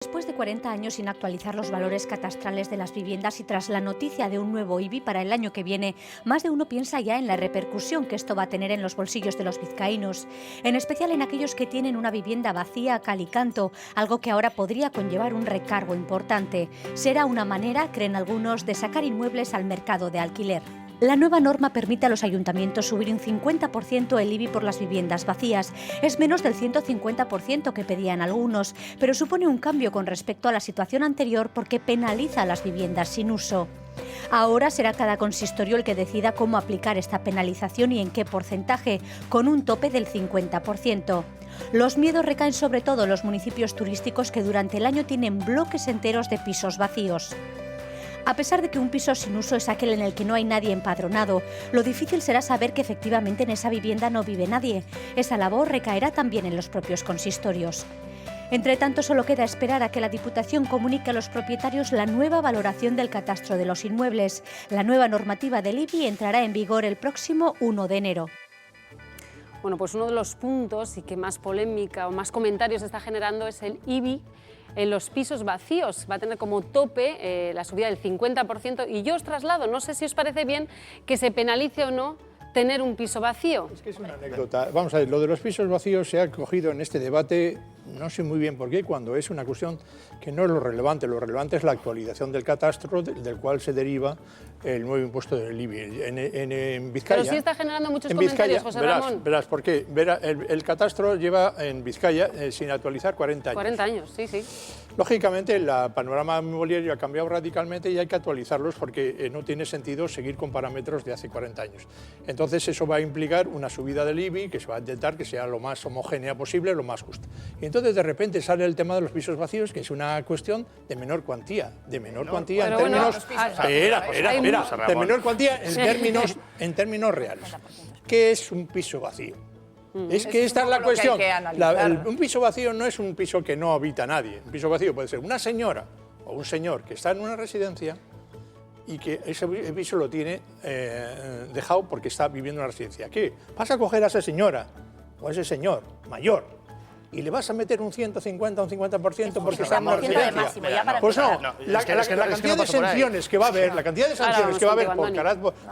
Después de 40 años sin actualizar los valores catastrales de las viviendas y tras la noticia de un nuevo IBI para el año que viene, más de uno piensa ya en la repercusión que esto va a tener en los bolsillos de los vizcaínos, en especial en aquellos que tienen una vivienda vacía a cal y canto, algo que ahora podría conllevar un recargo importante. Será una manera, creen algunos, de sacar inmuebles al mercado de alquiler. La nueva norma permite a los ayuntamientos subir un 50% el IBI por las viviendas vacías. Es menos del 150% que pedían algunos, pero supone un cambio con respecto a la situación anterior porque penaliza a las viviendas sin uso. Ahora será cada consistorio el que decida cómo aplicar esta penalización y en qué porcentaje, con un tope del 50%. Los miedos recaen sobre todo en los municipios turísticos que durante el año tienen bloques enteros de pisos vacíos. A pesar de que un piso sin uso es aquel en el que no hay nadie empadronado, lo difícil será saber que efectivamente en esa vivienda no vive nadie. Esa labor recaerá también en los propios consistorios. Entre tanto, solo queda esperar a que la Diputación comunique a los propietarios la nueva valoración del catastro de los inmuebles. La nueva normativa del IBI entrará en vigor el próximo 1 de enero. Bueno, pues uno de los puntos y que más polémica o más comentarios está generando es el IBI en los pisos vacíos. Va a tener como tope la subida del 50% y yo os traslado, no sé si os parece bien que se penalice o no tener un piso vacío. Es que es una anécdota. Vamos a ver, lo de los pisos vacíos se ha cogido en este debate, no sé muy bien por qué, cuando es una cuestión que no es lo relevante es la actualización del catastro del cual se deriva el nuevo impuesto del IBI. En Vizcaya... Pero sí está generando muchos comentarios, José Ramón. Verás, ¿por qué? El catastro lleva en Vizcaya sin actualizar 40 años. 40 años, sí, sí. Lógicamente, el panorama inmobiliario ha cambiado radicalmente y hay que actualizarlos porque no tiene sentido seguir con parámetros de hace 40 años. Entonces, eso va a implicar una subida del IBI que se va a intentar que sea lo más homogénea posible, lo más justa. Y entonces, de repente, sale el tema de los pisos vacíos, que es una cuestión de menor cuantía. De menor cuantía en términos... de menor cuantía en términos reales. ¿Qué es un piso vacío? Es que esta es la cuestión. Un piso vacío no es un piso que no habita nadie. Un piso vacío puede ser una señora o un señor que está en una residencia y que ese piso lo tiene dejado porque está viviendo en una residencia. ¿Qué? Vas a coger a esa señora o a ese señor mayor y le vas a meter un 150 o un 50% porque está en una residencia. Pues no, la cantidad de sanciones que va a haber,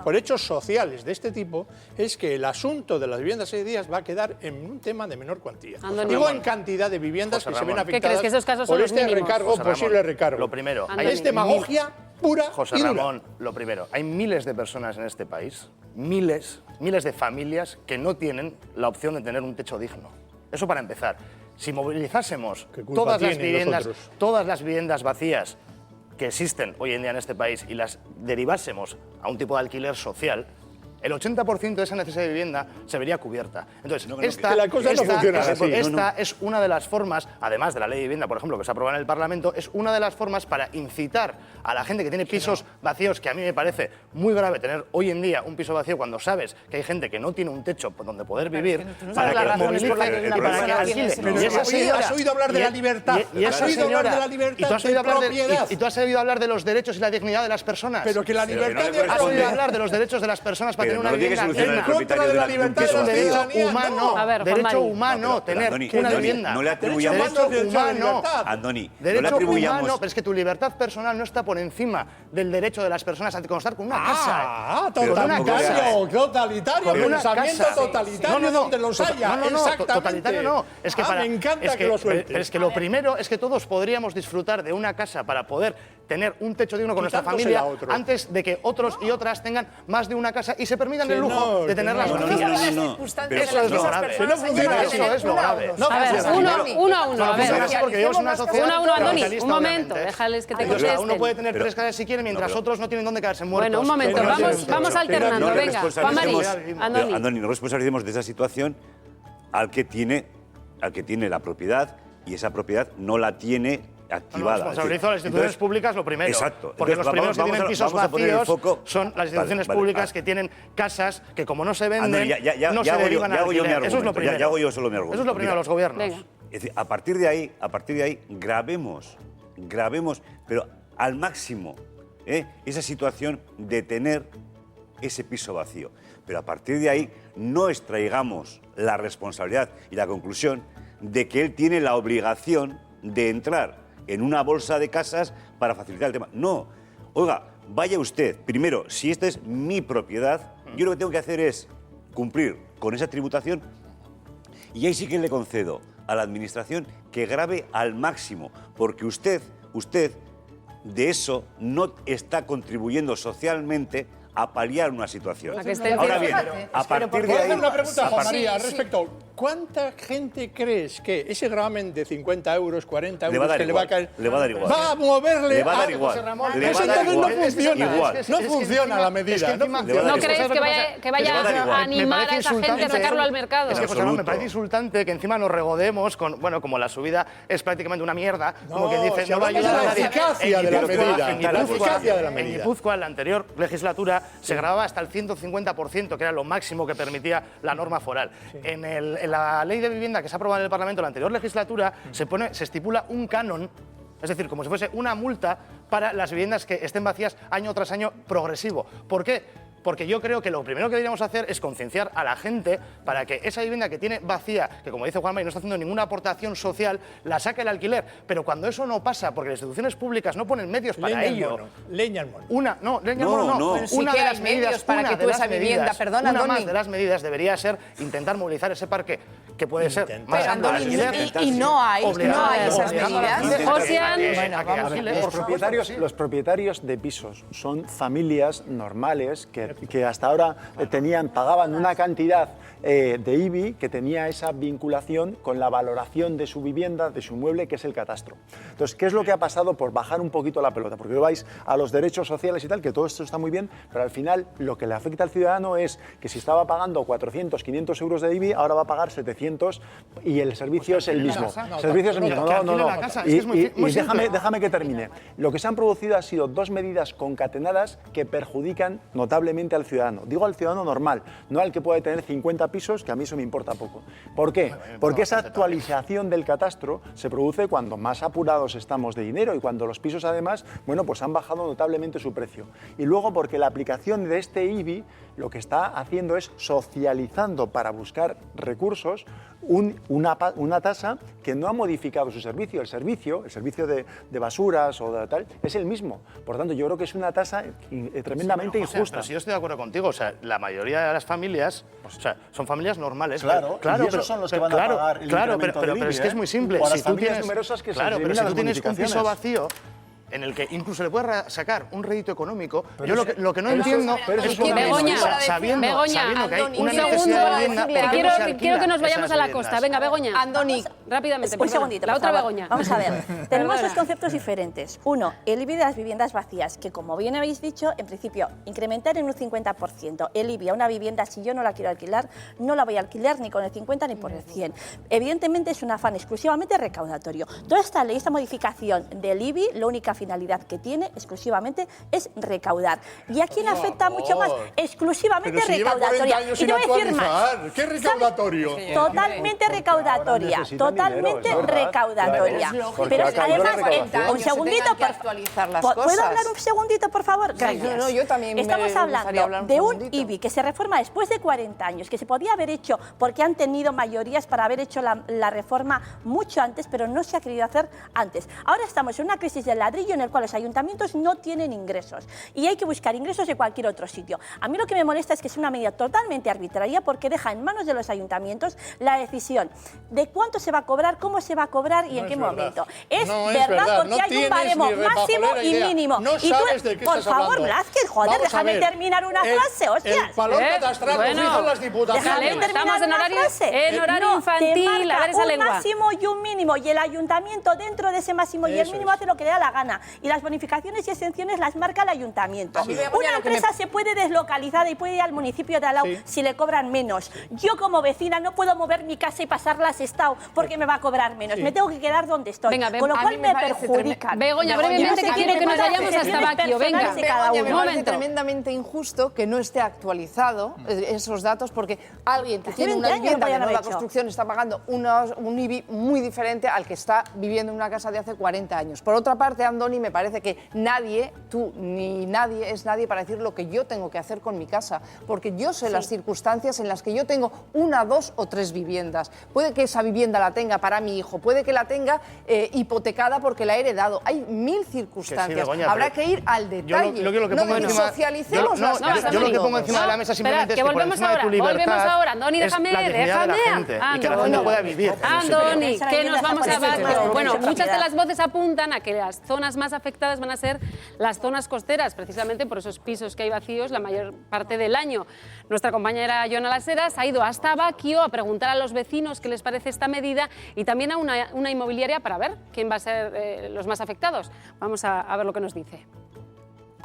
por hechos sociales de este tipo, es que el asunto de las viviendas seguidas va a quedar en un tema de menor cuantía. Digo en cantidad de viviendas que se ven afectadas por este recargo, posible recargo. Lo primero, es demagogia pura José y dura. Ramón, lo primero, hay miles de personas en este país, miles de familias que no tienen la opción de tener un techo digno. Eso para empezar. Si movilizásemos todas las viviendas vacías que existen hoy en día en este país y las derivásemos a un tipo de alquiler social, el 80% de esa necesidad de vivienda se vería cubierta. Entonces, esta es una de las formas, además de la ley de vivienda, por ejemplo, que se aprueba en el Parlamento, es una de las formas para incitar a la gente que tiene pisos vacíos, que a mí me parece muy grave tener hoy en día un piso vacío cuando sabes que hay gente que no tiene un techo donde poder vivir, para que movilice y para que alquile. ¿Has oído hablar de la libertad? ¿Has oído hablar de la libertad de propiedad? ¿Y tú has oído hablar de los derechos y la dignidad de las personas? Pero que la libertad de ¿Has oído hablar de los derechos de las personas para tener una vivienda? En contra de la libertad de Es un la derecho ciudadanía, humano, derecho humano tener una vivienda. No le atribuyamos derecho humano, Andoni, derecho humano, pero es que tu libertad personal no está por encima del derecho de las personas a constar con una casa. Totalitario, pensamiento totalitario donde los haya. No, totalitario no. Es que me encanta que lo sueltes. Pero es que lo primero es que todos podríamos disfrutar de una casa para poder tener un techo digno con nuestra familia antes de que otros y otras tengan más de una casa y se permitan el lujo de tenerlas vacías. Eso es lo grave. Eso es lo grave. A ver, uno a uno. A ver, porque yo soy una sociedad uno a uno, Andoni. capitalista, Un momento, obviamente. déjales que te O sea, contesten. uno puede tener 3 casas si quiere, mientras otros no tienen dónde quedarse muertos. Bueno, un momento, vamos alternando. Venga, Juan Mari, Andoni, no responsabilicemos de esa situación al que tiene la propiedad y esa propiedad no la tiene activada. Responsabilizo a las instituciones públicas lo primero. Exacto. Porque Entonces, los primeros que tienen pisos vacíos son las instituciones públicas que tienen casas que, como no se venden, no se derivan al alquiler. Eso es lo primero. Ya hago yo solo mi argumento. Eso es lo primero de los gobiernos. Venga. Es decir, a partir de ahí, grabemos, pero al máximo, esa situación de tener ese piso vacío. Pero a partir de ahí no extraigamos la responsabilidad y la conclusión de que él tiene la obligación de entrar en una bolsa de casas para facilitar el tema. No, oiga, vaya usted, primero, si esta es mi propiedad, yo lo que tengo que hacer es cumplir con esa tributación y ahí sí que le concedo a la Administración que grave al máximo, porque usted de eso no está contribuyendo socialmente a paliar una situación. Ahora bien, a partir de ahí... ¿Puedo hacer una pregunta, Juan María, al respecto? ¿Cuánta gente crees que ese gravamen de 50 euros, 40 euros que le va a caer... Le va a dar igual. Va a moverle... Le va a dar igual. Eso entonces no funciona. No funciona la medida. ¿No crees que vaya a animar a esa gente a sacarlo al mercado? Es que, José Ramón, me parece insultante que encima nos regodemos con, bueno, como la subida es prácticamente una mierda, como que dice, no va a ayudar a nadie. La eficacia de la medida. La eficacia de la medida. En Guipúzcoa, en la anterior legislatura, se grababa hasta el 150%, que era lo máximo que permitía la norma foral. En la ley de vivienda que se ha aprobado en el Parlamento en la anterior legislatura, se estipula un canon, es decir, como si fuese una multa para las viviendas que estén vacías año tras año progresivo. ¿Por qué? Porque yo creo que lo primero que deberíamos hacer es concienciar a la gente para que esa vivienda que tiene vacía, que como dice Juanma y no está haciendo ninguna aportación social, la saque al alquiler. Pero cuando eso no pasa, porque las instituciones públicas no ponen medios para ello... Leña al mono. Una de las medidas para que tú esa vivienda, perdona, una más de las medidas debería ser intentar movilizar ese parque, que puede ser más alto al alquiler. Y no hay esas medidas. Los propietarios de pisos son familias normales que hasta ahora pagaban una cantidad de IBI que tenía esa vinculación con la valoración de su vivienda, de su inmueble, que es el catastro. Entonces, ¿qué es lo que ha pasado por bajar un poquito la pelota? Porque vais a los derechos sociales y tal, que todo esto está muy bien, pero al final lo que le afecta al ciudadano es que si estaba pagando 400, 500 euros de IBI, ahora va a pagar 700 y el servicio es el mismo. El servicio es el mismo. Y déjame que termine. Lo que se han producido ha sido dos medidas concatenadas que perjudican notablemente al ciudadano. Digo al ciudadano normal, no al que puede tener 50 pisos, que a mí eso me importa poco. ¿Por qué? Porque esa actualización del catastro se produce cuando más apurados estamos de dinero y cuando los pisos además, bueno, pues han bajado notablemente su precio. Y luego porque la aplicación de este IBI lo que está haciendo es socializando para buscar recursos una tasa que no ha modificado su servicio. El servicio de basuras o de tal, es el mismo. Por tanto, yo creo que es una tasa tremendamente injusta. Pero si yo estoy de acuerdo contigo, o sea, la mayoría de las familias, o sea, son familias normales. Claro, y esos son los que van a pagar el incremento del IBI, pero es que es muy simple. O a las familias numerosas que se eliminan las tienes un bonificaciones. piso vacío, en el que incluso le puedes sacar un rédito económico, yo lo que no entiendo es que sabiendo que hay una necesidad de vivienda... Quiero que nos vayamos a la costa. Venga, Begoña. Andoni, rápidamente. Un segundito, la otra por favor. Begoña. Vamos a ver. Tenemos dos conceptos diferentes. Uno, el IBI de las viviendas vacías, que como bien habéis dicho, en principio, incrementar en un 50% el IBI a una vivienda, si yo no la quiero alquilar, no la voy a alquilar ni con el 50 ni por el 100. Evidentemente es un afán exclusivamente recaudatorio. Toda esta ley, esta modificación del IBI, la única finalidad que tiene exclusivamente es recaudar. ¿Y a quién afecta mucho más? Exclusivamente pero si recaudatoria. Lleva 40 años sin actualizar. ¿Qué recaudatorio? Totalmente recaudatoria. Totalmente recaudatoria. Pero además, un segundito, ¿puedo hablar un segundito, por favor? Gracias. No, yo también estamos hablando de un IBI que se reforma después de 40 años, que se podía haber hecho porque han tenido mayorías para haber hecho la reforma mucho antes, pero no se ha querido hacer antes. Ahora estamos en una crisis del ladrillo en el cual los ayuntamientos no tienen ingresos y hay que buscar ingresos de cualquier otro sitio. A mí lo que me molesta es que es una medida totalmente arbitraria porque deja en manos de los ayuntamientos la decisión de cuánto se va a cobrar, cómo se va a cobrar y en qué momento. Es verdad porque hay un baremo máximo y mínimo. No sabes de qué por estás hablando. favor, Blázquez, joder, déjame terminar una frase, hostias. El valor catastral lo fijan las diputaciones. Estamos en horario infantil, a ver esa lengua. Un máximo y un mínimo y el ayuntamiento dentro de ese máximo y el mínimo hace lo que le da la gana y las bonificaciones y exenciones las marca el ayuntamiento. Una empresa se puede deslocalizar y puede ir al municipio de al lado si le cobran menos. Yo como vecina no puedo mover mi casa y pasarla a Sestao porque me va a cobrar menos. Me tengo que quedar donde estoy. Venga, con lo cual me perjudican. Begoña, brevemente, que quiero que nos vayamos hasta Baquio. Venga, me parece tremendamente injusto que no esté actualizado esos datos porque alguien que tiene una vivienda de nueva construcción está pagando un IBI muy diferente al que está viviendo en una casa de hace 40 años. Por otra parte, Andoni, me parece que nadie, tú ni nadie, es nadie para decir lo que yo tengo que hacer con mi casa, porque yo sé las circunstancias en las que yo tengo una, dos o tres viviendas. Puede que esa vivienda la tenga tenga para mi hijo, puede que la tenga hipotecada porque la he heredado. Hay 1000 circunstancias. Begoña, habrá que ir al detalle. Yo lo que pongo encima, socialicemos las cosas. yo lo que pongo encima de la mesa simplemente es que por encima de tu libertad volvemos ahora. Andoni, es la dignidad de la gente y que la gente pueda vivir. Andoni, que nos vamos a Baquio. Bueno, propiedad. muchas de las voces apuntan a que las zonas más afectadas van a ser las zonas costeras, precisamente por esos pisos que hay vacíos la mayor parte del año. Nuestra compañera Yona Las Heras ha ido hasta Baquio a preguntar a los vecinos qué les parece esta medida y también a una inmobiliaria para ver quién va a ser los más afectados. Vamos a ver lo que nos dice.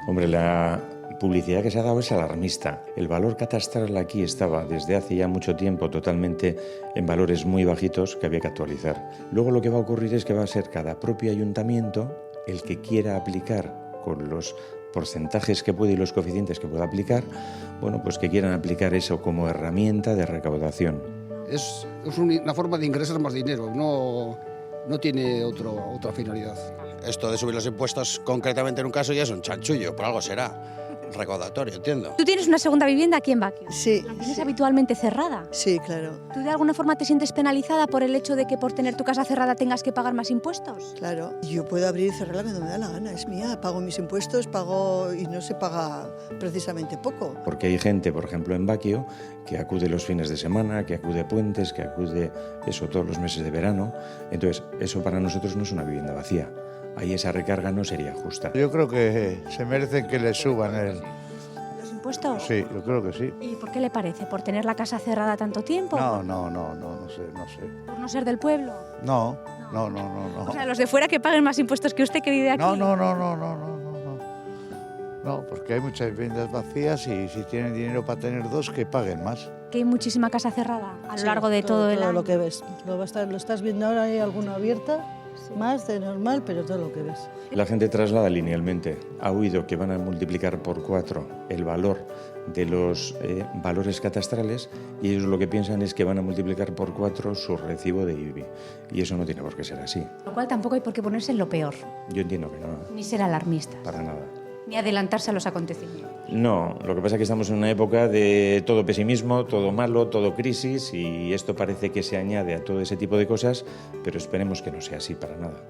Hombre, la publicidad que se ha dado es alarmista. El valor catastral aquí estaba desde hace ya mucho tiempo totalmente en valores muy bajitos que había que actualizar. Luego lo que va a ocurrir es que va a ser cada propio ayuntamiento el que quiera aplicar con los porcentajes que puede y los coeficientes que pueda aplicar, bueno, pues que quieran aplicar eso como herramienta de recaudación. Es una forma de ingresar más dinero, no tiene otra finalidad. Esto de subir los impuestos concretamente en un caso ya es un chanchullo, por algo será recaudatorio, entiendo. ¿Tú tienes una segunda vivienda aquí en Baquio? Sí. ¿La tienes habitualmente cerrada? Sí, claro. ¿Tú de alguna forma te sientes penalizada por el hecho de que por tener tu casa cerrada tengas que pagar más impuestos? Claro. Yo puedo abrir y cerrarla cuando me da la gana, es mía. Pago mis impuestos, pago y no se paga precisamente poco. Porque hay gente, por ejemplo, en Baquio, que acude los fines de semana, que acude puentes, que acude eso todos los meses de verano. Entonces, eso para nosotros no es una vivienda vacía. Ahí esa recarga no sería justa. Yo creo que se merecen que les suban ¿Los impuestos? Sí, yo creo que sí. ¿Y por qué le parece? ¿Por tener la casa cerrada tanto tiempo? No sé. ¿Por no ser del pueblo? No. O sea, los de fuera que paguen más impuestos que usted que vive aquí. No, porque hay muchas viviendas vacías y si tienen dinero para tener dos, que paguen más. Que hay muchísima casa cerrada a lo Sí, largo de todo el año. lo que ves. Lo estás viendo ahora, hay alguna abierta, más de normal, pero todo lo que ves. La gente traslada linealmente. Ha oído que van a multiplicar por 4 el valor de los valores catastrales y ellos lo que piensan es que van a multiplicar por 4 su recibo de IBI. Y eso no tiene por qué ser así. Lo cual tampoco hay por qué ponerse en lo peor, Yo entiendo que no, ni ser alarmistas, para nada. ni adelantarse a los acontecimientos. No, lo que pasa es que estamos en una época de todo pesimismo, todo malo, todo crisis y esto parece que se añade a todo ese tipo de cosas, pero esperemos que no sea así para nada.